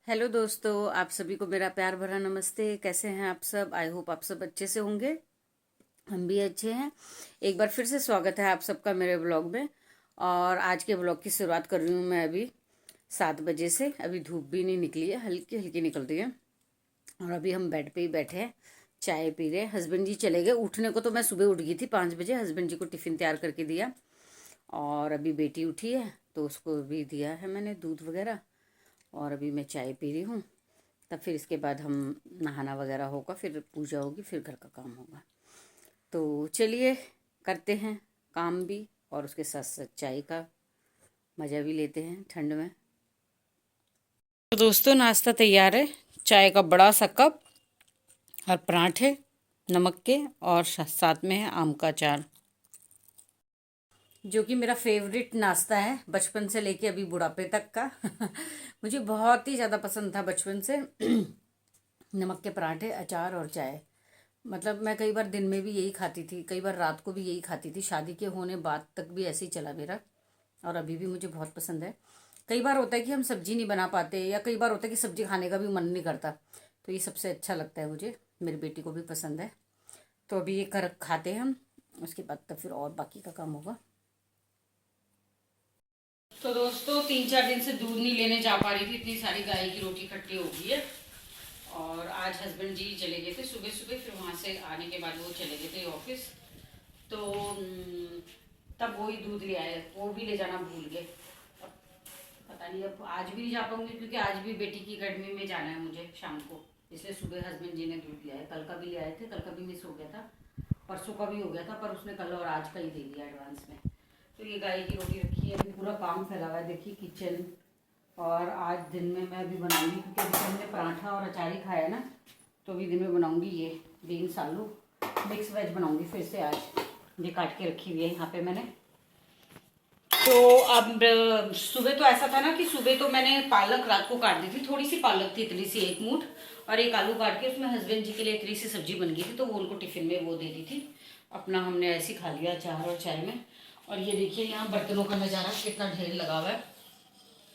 Hello दोस्तों, आप सभी को मेरा प्यार भरा नमस्ते। कैसे हैं आप सब? आई होप आप सब अच्छे से होंगे। हम भी अच्छे हैं। एक बार फिर से स्वागत है आप सबका मेरे ब्लॉग में। और आज के ब्लॉग की शुरुआत कर रही हूँ मैं अभी 7 बजे से। अभी धूप भी नहीं निकली है, हल्की हल्की निकल रही है। और अभी हम बेड पे ही बैठे हैं, चाय पी रहे हैं। हस्बैंड जी चले गए। उठने को तो मैं सुबह उठ गई थी 5 बजे, हस्बैंड जी को टिफ़िन तैयार करके दिया। और अभी बेटी उठी है तो उसको भी दिया है मैंने दूध वगैरह। और अभी मैं चाय पी रही हूँ। तब फिर इसके बाद हम नहाना वगैरह होगा, फिर पूजा होगी, फिर घर का काम होगा। तो चलिए करते हैं काम भी, और उसके साथ साथ चाय का मज़ा भी लेते हैं ठंड में। तो दोस्तों, नाश्ता तैयार है। चाय का बड़ा सा कप और पराठे नमक के, और साथ में है आम का अचार, जो कि मेरा फेवरेट नाश्ता है बचपन से लेके अभी बुढ़ापे तक का। मुझे बहुत ही ज़्यादा पसंद था बचपन से। नमक के पराठे, अचार और चाय। मतलब मैं कई बार दिन में भी यही खाती थी, कई बार रात को भी यही खाती थी। शादी के होने बाद तक भी ऐसे ही चला मेरा, और अभी भी मुझे बहुत पसंद है। कई बार होता है कि हम सब्जी नहीं बना पाते, या कई बार होता है कि सब्जी खाने का भी मन नहीं करता, तो ये सबसे अच्छा लगता है मुझे। मेरी बेटी को भी पसंद है। तो अभी ये कर खाते हैं हम, उसके बाद तब फिर और बाकी का काम होगा। तो दोस्तों, 3-4 दिन से दूध नहीं लेने जा पा रही थी, इतनी सारी गाय की रोटी इकट्ठी हो गई है। और आज हस्बैंड जी चले गए थे सुबह सुबह, फिर वहाँ से आने के बाद वो चले गए थे ऑफिस। तो तब वही दूध ले आए, वो भी ले जाना भूल गए। अब पता नहीं, अब आज भी नहीं जा पाऊंगी, क्योंकि आज भी बेटी की अकेडमी में जाना है मुझे शाम को। इसलिए सुबह हस्बैंड जी ने दूध लिया है। कल का भी ले आए थे, कल का भी मिस हो गया था, परसों का भी हो गया था, पर उसने कल और आज का ही दे दिया एडवांस में। तो ये गाय की रोटी रखी है, अभी पूरा काम फैला हुआ है, देखिए किचन। और आज दिन में मैं अभी बनाऊंगी, क्योंकि अभी हमने पराठा और अचार ही खाया है ना, तो अभी दिन में बनाऊंगी ये बीन्स आलू मिक्स वेज बनाऊंगी फिर से आज। ये काट के रखी हुई है यहाँ पे मैंने। तो अब सुबह तो ऐसा था ना कि सुबह तो मैंने पालक रात को काट दी थी, थोड़ी सी पालक थी, इतनी सी एक मुठ, और एक आलू काट के उसमें हस्बैंड जी के लिए इतनी सी सब्जी बन गई थी, तो वो उनको टिफिन में वो दे दी थी। अपना हमने ऐसे ही खा लिया अचार और चाय में। और ये देखिए यहाँ बर्तनों का नज़ारा कितना ढेर लगा हुआ है।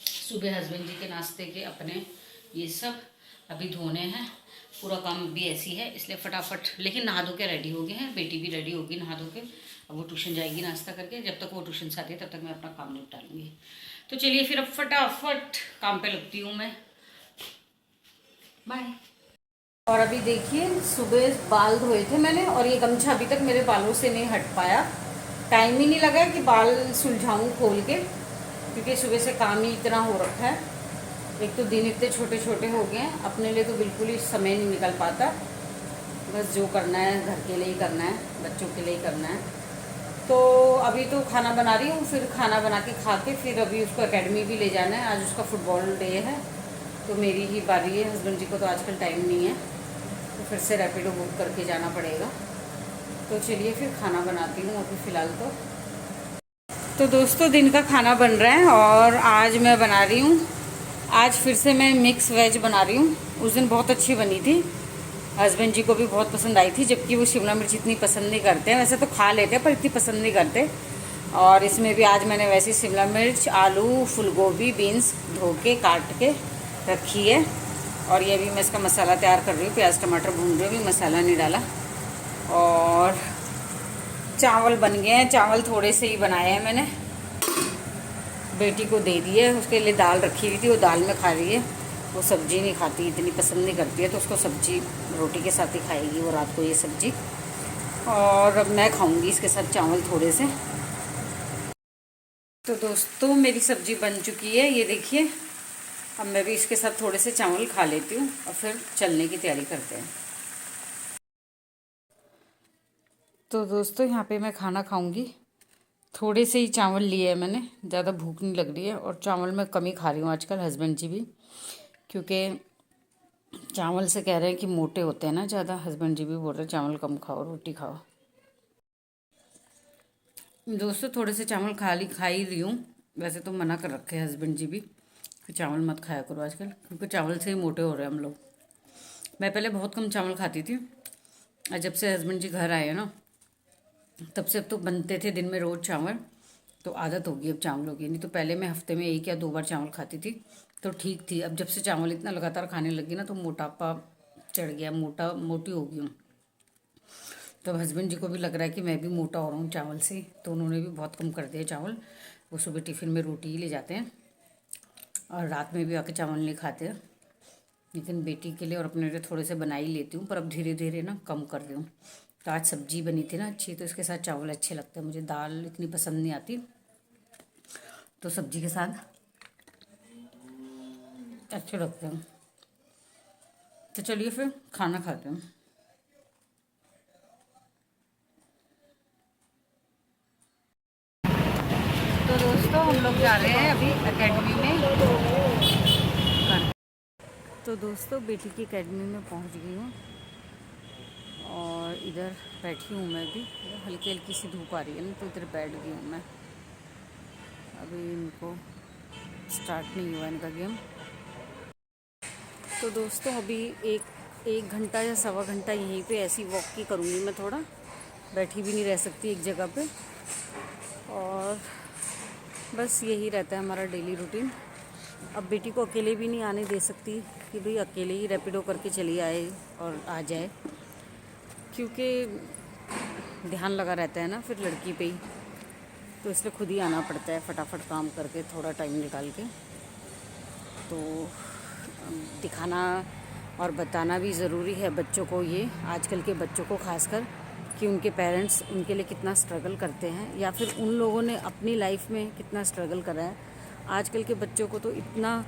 सुबह हस्बैंड जी के नाश्ते के अपने ये सब अभी धोने हैं। पूरा काम भी ऐसी है, इसलिए फटाफट, लेकिन नहा धो के रेडी हो गए हैं। बेटी भी रेडी होगी नहा धो के, अब वो ट्यूशन जाएगी नाश्ता करके। जब तक वो ट्यूशन से आती है तब तक मैं अपना काम निपटा लूँगी। तो चलिए फिर अब फटाफट काम पे लगती हूँ मैं। बाय। और अभी देखिए, सुबह बाल धोए थे मैंने, और ये गमछा अभी तक मेरे बालों से नहीं हट पाया। टाइम ही नहीं लगा कि बाल सुलझाऊँ खोल के, क्योंकि सुबह से काम ही इतना हो रखा है। एक तो दिन इतने छोटे छोटे हो गए हैं, अपने लिए तो बिल्कुल ही समय नहीं निकल पाता। बस जो करना है घर के लिए ही करना है, बच्चों के लिए ही करना है। तो अभी तो खाना बना रही हूँ, फिर खाना बना के खा के फिर अभी उसको एकेडमी भी ले जाना है। आज उसका फुटबॉल डे है, तो मेरी ही बारी है। हस्बैंड जी को तो आजकल टाइम नहीं है, तो फिर से रैपिडो बुक करके जाना पड़ेगा। तो चलिए फिर खाना बनाती हूँ अभी फ़िलहाल तो दोस्तों, दिन का खाना बन रहा है, और आज मैं बना रही हूँ, आज फिर से मैं मिक्स वेज बना रही हूँ। उस दिन बहुत अच्छी बनी थी, हस्बैंड जी को भी बहुत पसंद आई थी, जबकि वो शिमला मिर्च इतनी पसंद नहीं करते हैं। वैसे तो खा लेते हैं पर इतनी पसंद नहीं करते। और इसमें भी आज मैंने वैसे शिमला मिर्च, आलू, फूल गोभी, बीन्स धो के काट के रखी है। और ये भी मैं इसका मसाला तैयार कर रही हूँ, प्याज टमाटर भून रही हूँ, अभी मसाला नहीं डाला। और चावल बन गए हैं, चावल थोड़े से ही बनाए हैं मैंने, बेटी को दे दी है। उसके लिए दाल रखी हुई थी, वो दाल में खा रही है। वो सब्जी नहीं खाती, इतनी पसंद नहीं करती है, तो उसको सब्जी रोटी के साथ ही खाएगी वो रात को ये सब्जी। और अब मैं खाऊंगी इसके साथ चावल थोड़े से। तो दोस्तों, मेरी सब्जी बन चुकी है, ये देखिए। अब मैं भी इसके साथ थोड़े से चावल खा लेती हूँ, और फिर चलने की तैयारी करते हैं। तो दोस्तों, यहाँ पे मैं खाना खाऊंगी। थोड़े से ही चावल लिए हैं मैंने, ज़्यादा भूख नहीं लग रही है। और चावल मैं कम ही खा रही हूँ आजकल, हस्बैंड जी भी, क्योंकि चावल से कह रहे हैं कि मोटे होते हैं ना ज़्यादा। हस्बैंड जी भी बोल रहे हैं चावल कम खाओ, रोटी खाओ। दोस्तों, थोड़े से चावल खा ही रही हूँ। वैसे तो मना कर रखे हैं हस्बैंड जी भी कि चावल मत खाया करो आजकल, क्योंकि चावल से ही मोटे हो रहे हैं हम लोग। मैं पहले बहुत कम चावल खाती थी, और जब से हस्बैंड जी घर आए हैं ना, तब से अब तो बनते थे दिन में रोज़ चावल, तो आदत होगी अब चावलों की। नहीं तो पहले मैं हफ्ते में 1 या 2 बार चावल खाती थी, तो ठीक थी। अब जब से चावल इतना लगातार खाने लगी ना तो मोटापा चढ़ गया, मोटी हो गई हूँ। तो हस्बैंड जी को भी लग रहा है कि मैं भी मोटा हो रहा हूँ चावल से, तो उन्होंने भी बहुत कम कर दिया चावल। वो सुबह टिफ़िन में रोटी ही ले जाते हैं और रात में भी आके चावल नहीं खाते हैं। लेकिन बेटी के लिए और अपने लिए थोड़े से बना ही लेती हूँ, पर अब धीरे धीरे ना कम कर रही हूँ। तो आज सब्जी बनी थी ना अच्छी, तो इसके साथ चावल अच्छे लगते हैं मुझे। दाल इतनी पसंद नहीं आती, तो सब्जी के साथ अच्छे लगते हैं। तो चलिए फिर खाना खाते हैं। तो दोस्तों हम लोग जा रहे हैं अभी एकेडमी में। तो दोस्तों बेटी की एकेडमी में पहुंच गई हूँ और इधर बैठी हूँ मैं भी। हल्की हल्की सी धूप आ रही है ना, तो इधर बैठ गई हूँ मैं। अभी इनको स्टार्ट नहीं हुआ इनका गेम। तो दोस्तों अभी एक घंटा या सवा घंटा यहीं पे ऐसी वॉक की करूँगी मैं। थोड़ा बैठी भी नहीं रह सकती एक जगह पे, और बस यही रहता है हमारा डेली रूटीन। अब बेटी को अकेले भी नहीं आने दे सकती कि भाई अकेले ही रैपिडो करके चली आए और आ जाए, क्योंकि ध्यान लगा रहता है ना फिर लड़की पे ही। तो इसलिए खुद ही आना पड़ता है फटाफट काम करके, थोड़ा टाइम निकाल के। तो दिखाना और बताना भी ज़रूरी है बच्चों को, ये आजकल के बच्चों को खासकर, कि उनके पेरेंट्स उनके लिए कितना स्ट्रगल करते हैं, या फिर उन लोगों ने अपनी लाइफ में कितना स्ट्रगल करा है। आजकल के बच्चों को तो इतना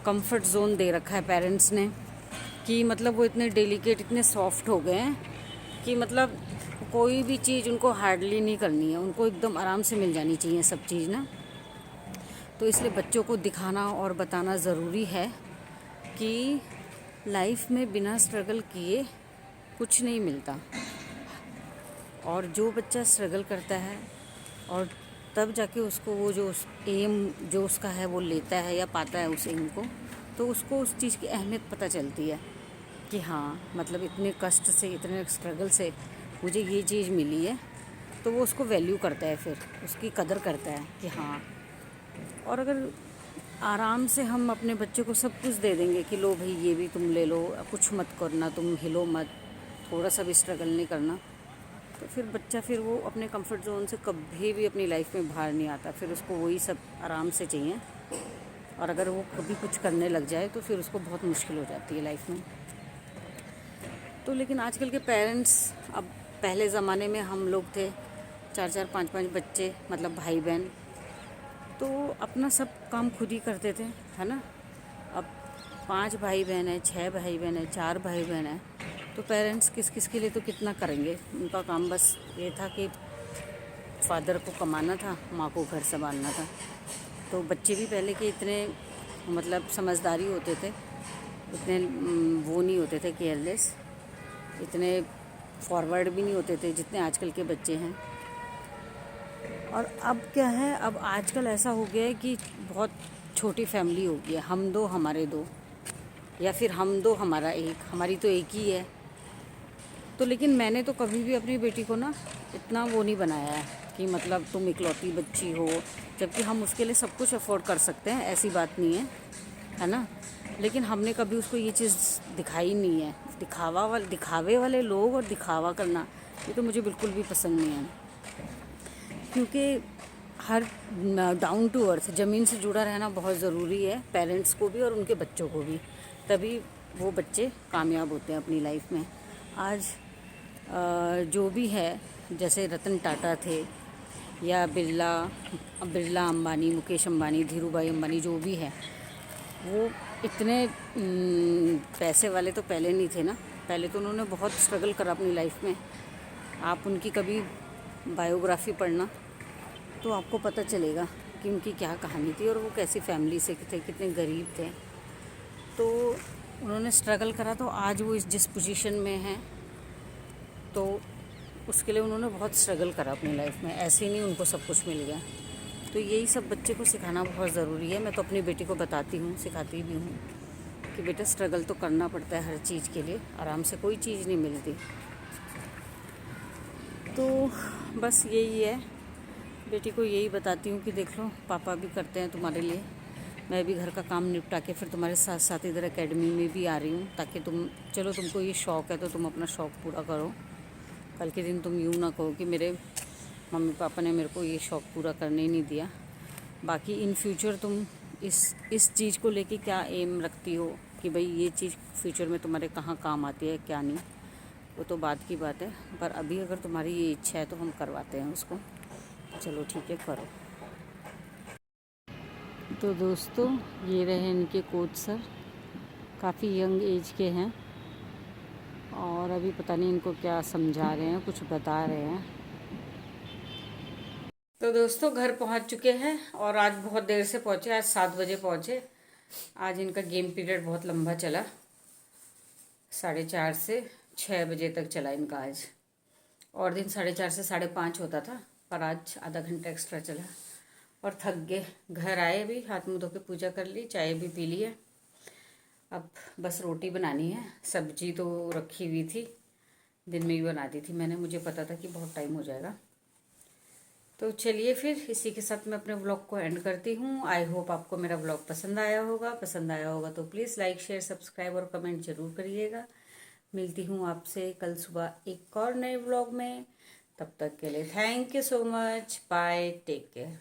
कंफर्ट जोन दे रखा है पेरेंट्स ने, कि मतलब वो इतने डेलिकेट, इतने सॉफ्ट हो गए हैं कि मतलब कोई भी चीज़ उनको हार्डली नहीं करनी है, उनको एकदम आराम से मिल जानी चाहिए सब चीज़ ना। तो इसलिए बच्चों को दिखाना और बताना ज़रूरी है कि लाइफ में बिना स्ट्रगल किए कुछ नहीं मिलता। और जो बच्चा स्ट्रगल करता है और तब जाके उसको वो जो एम जो उसका है वो लेता है या पाता है उस एम को, तो उसको उस चीज़ की अहमियत पता चलती है कि हाँ मतलब इतने कष्ट से, इतने स्ट्रगल से मुझे ये चीज़ मिली है। तो वो उसको वैल्यू करता है, फिर उसकी कदर करता है कि हाँ। और अगर आराम से हम अपने बच्चे को सब कुछ दे देंगे कि लो भाई ये भी तुम ले लो, कुछ मत करना, तुम हिलो मत, थोड़ा सा भी स्ट्रगल नहीं करना, तो फिर बच्चा फिर वो अपने कंफर्ट जोन से कभी भी अपनी लाइफ में बाहर नहीं आता। फिर उसको वही सब आराम से चाहिए, और अगर वो कभी कुछ करने लग जाए तो फिर उसको बहुत मुश्किल हो जाती है लाइफ में। तो लेकिन आजकल के पेरेंट्स, अब पहले ज़माने में हम लोग थे 4-4 5-5 बच्चे, मतलब भाई बहन, तो अपना सब काम खुद ही करते थे, है ना। अब 5 भाई बहन है, 6 भाई बहन है, 4 भाई बहन है, तो पेरेंट्स किस किस के लिए तो कितना करेंगे। उनका काम बस ये था कि फादर को कमाना था, माँ को घर संभालना था। तो बच्चे भी पहले के इतने मतलब समझदारी होते थे, इतने वो नहीं होते थे केयरलेस, इतने फॉरवर्ड भी नहीं होते थे जितने आजकल के बच्चे हैं। और अब क्या है, अब आजकल ऐसा हो गया है कि बहुत छोटी फैमिली हो गई है, हम दो हमारे दो, या फिर हम दो हमारा एक, हमारी तो एक ही है। तो लेकिन मैंने तो कभी भी अपनी बेटी को ना इतना वो नहीं बनाया है कि मतलब तुम इकलौती बच्ची हो, जबकि हम उसके लिए सब कुछ अफोर्ड कर सकते हैं, ऐसी बात नहीं है ना। लेकिन हमने कभी उसको ये चीज़ दिखाई नहीं है। दिखावे वाले लोग और दिखावा करना, ये तो मुझे बिल्कुल भी पसंद नहीं है। क्योंकि हर डाउन टू अर्थ, ज़मीन से जुड़ा रहना बहुत ज़रूरी है पेरेंट्स को भी और उनके बच्चों को भी, तभी वो बच्चे कामयाब होते हैं अपनी लाइफ में। आज जो भी है, जैसे रतन टाटा थे, या बिरला अंबानी, मुकेश अंबानी, धीरू भाई अंबानी, जो भी है, वो इतने पैसे वाले तो पहले नहीं थे ना। पहले तो उन्होंने बहुत स्ट्रगल करा अपनी लाइफ में। आप उनकी कभी बायोग्राफी पढ़ना तो आपको पता चलेगा कि उनकी क्या कहानी थी और वो कैसी फैमिली से थे, कितने गरीब थे। तो उन्होंने स्ट्रगल करा, तो आज वो जिस पोजीशन में हैं, तो उसके लिए उन्होंने बहुत स्ट्रगल करा अपनी लाइफ में। ऐसे ही नहीं उनको सब कुछ मिल गया। तो यही सब बच्चे को सिखाना बहुत ज़रूरी है। मैं तो अपनी बेटी को बताती हूँ, सिखाती भी हूँ कि बेटा स्ट्रगल तो करना पड़ता है हर चीज़ के लिए, आराम से कोई चीज़ नहीं मिलती। तो बस यही है, बेटी को यही बताती हूँ कि देख लो पापा भी करते हैं तुम्हारे लिए, मैं भी घर का काम निपटा के फिर तुम्हारे साथ साथ इधर एकेडमी में भी आ रही हूँ, ताकि चलो तुमको ये शौक़ है तो तुम अपना शौक़ पूरा करो। कल के दिन तुम यूँ ना कहो कि मेरे मम्मी पापा ने मेरे को ये शौक़ पूरा करने ही नहीं दिया। बाकी इन फ्यूचर तुम इस चीज़ को लेके क्या एम रखती हो कि भाई ये चीज़ फ्यूचर में तुम्हारे कहाँ काम आती है क्या नहीं, वो तो बात की बात है। पर अभी अगर तुम्हारी ये इच्छा है तो हम करवाते हैं उसको। चलो ठीक है, करो। तो दोस्तों, ये रहे इनके कोच सर, काफ़ी यंग एज के हैं और अभी पता नहीं इनको क्या समझा रहे हैं, कुछ बता रहे हैं। तो दोस्तों, घर पहुंच चुके हैं और आज बहुत देर से पहुंचे, आज 7 बजे पहुंचे। आज इनका गेम पीरियड बहुत लंबा चला, 4:30 से 6 बजे तक चला इनका आज। और दिन 4:30 से 5:30 होता था, पर आज आधा घंटा एक्स्ट्रा चला। और थक गए, घर आए, भी हाथ मुँह धो के पूजा कर ली, चाय भी पी ली है। अब बस रोटी बनानी है, सब्जी तो रखी हुई थी, दिन में ही बना दी थी मैंने, मुझे पता था कि बहुत टाइम हो जाएगा। तो चलिए फिर इसी के साथ मैं अपने व्लॉग को एंड करती हूँ। आई होप आपको मेरा व्लॉग पसंद आया होगा तो प्लीज़ लाइक शेयर सब्सक्राइब और कमेंट ज़रूर करिएगा। मिलती हूँ आपसे कल सुबह एक और नए व्लॉग में। तब तक के लिए thank you so much, bye, take care.